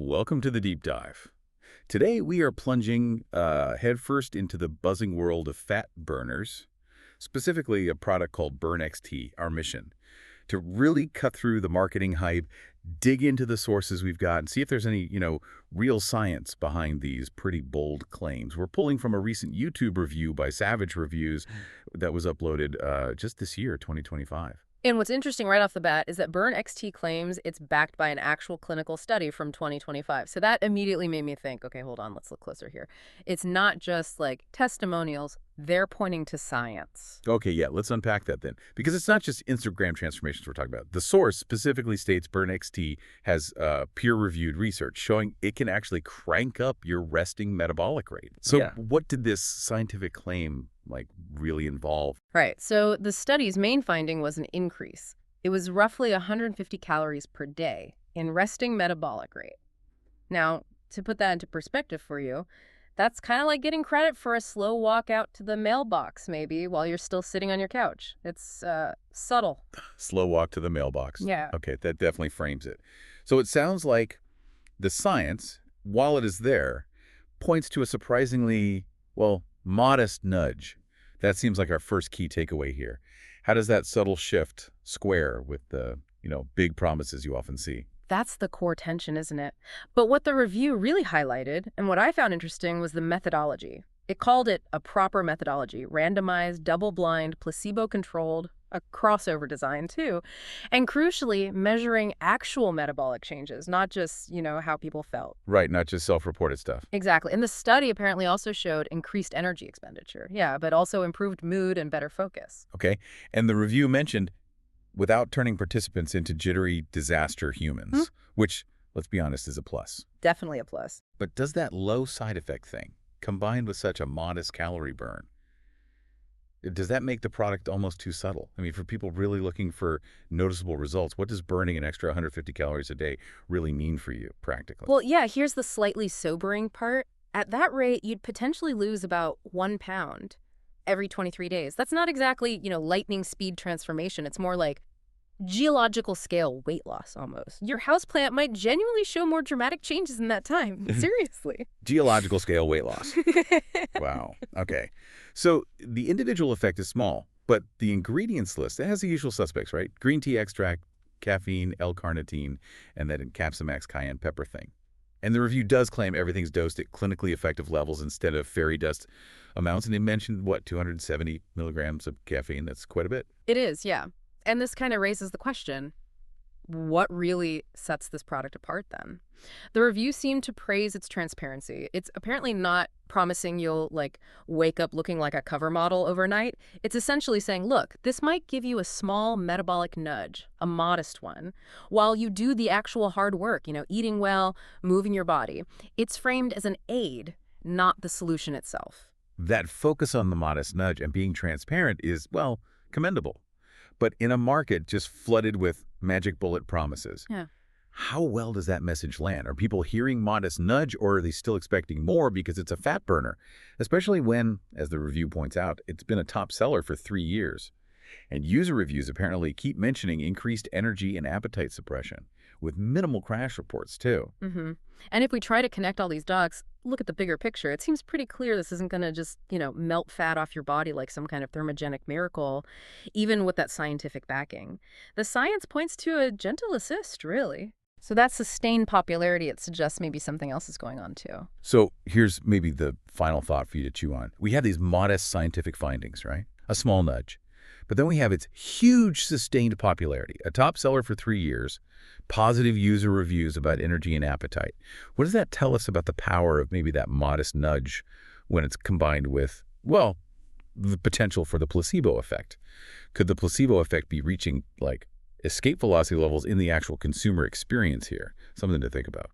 Welcome to the deep dive. Today we are plunging headfirst into the buzzing world of fat burners, specifically a product called Burn XT, our mission, to really cut through the marketing hype, dig into the sources we've got, and see if there's any, real science behind these pretty bold claims. We're pulling from a recent YouTube review by Savage Reviews that was uploaded just this year, 2025. And what's interesting right off the bat is that Burn XT claims it's backed by an actual clinical study from 2025. So that immediately made me think, okay, hold on, let's look closer here. It's not just like testimonials, they're pointing to science. Okay, yeah, let's unpack that then. Because it's not just Instagram transformations we're talking about. The source specifically states Burn XT has peer-reviewed research showing it can actually crank up your resting metabolic rate. So Yeah. what did this scientific claim really involve? Right. So the study's main finding was an increase. It was roughly 150 calories per day in resting metabolic rate. Now, to put that into perspective for you, that's kind of like getting credit for a slow walk out to the mailbox, maybe, while you're still sitting on your couch. It's subtle. Slow walk to the mailbox. Yeah. Okay, that definitely frames it. So it sounds like the science, while it is there, points to a surprisingly, modest nudge. That seems like our first key takeaway here. How does that subtle shift square with the, big promises you often see? That's the core tension, isn't it? But what the review really highlighted, and what I found interesting, was the methodology. It called it a proper methodology, randomized, double-blind, placebo-controlled, a crossover design too, and crucially, measuring actual metabolic changes, not just, how people felt. Right, not just self-reported stuff. Exactly. And the study apparently also showed increased energy expenditure. Yeah, but also improved mood and better focus. Okay, and the review mentioned without turning participants into jittery disaster humans, which, let's be honest, is a plus. Definitely a plus. But does that low side effect thing, combined with such a modest calorie burn, does that make the product almost too subtle? I mean, for people really looking for noticeable results, what does burning an extra 150 calories a day really mean for you practically? Well, yeah, here's the slightly sobering part. At that rate, you'd potentially lose about 1 pound every 23 days. That's not exactly, lightning speed transformation. It's more like geological scale weight loss almost. Your houseplant might genuinely show more dramatic changes in that time. Seriously. Geological scale weight loss. Wow. Okay. So the individual effect is small, but the ingredients list, it has the usual suspects, right? Green tea extract, caffeine, L-carnitine, and that Encapsamax cayenne pepper thing. And the review does claim everything's dosed at clinically effective levels instead of fairy dust amounts. And they mentioned, 270 milligrams of caffeine. That's quite a bit. It is, yeah. And this kind of raises the question, what really sets this product apart then? The review seemed to praise its transparency. It's apparently not promising you'll, wake up looking like a cover model overnight. It's essentially saying, look, this might give you a small metabolic nudge, a modest one, while you do the actual hard work, eating well, moving your body. It's framed as an aid, not the solution itself. That focus on the modest nudge and being transparent is, commendable. But in a market just flooded with magic bullet promises, Yeah. how well does that message land? Are people hearing modest nudge, or are they still expecting more because it's a fat burner? Especially when, as the review points out, it's been a top seller for 3 years. And user reviews apparently keep mentioning increased energy and appetite suppression, with minimal crash reports too. And if we try to connect all these dots, look at the bigger picture, it seems pretty clear this isn't going to just, melt fat off your body like some kind of thermogenic miracle, even with that scientific backing. The science points to a gentle assist, really. So that sustained popularity, it suggests maybe something else is going on too. So here's maybe the final thought for you to chew on. We have these modest scientific findings, right? A small nudge. But then we have its huge sustained popularity, a top seller for 3 years, positive user reviews about energy and appetite. What does that tell us about the power of maybe that modest nudge when it's combined with, the potential for the placebo effect? Could the placebo effect be reaching escape velocity levels in the actual consumer experience here? Something to think about.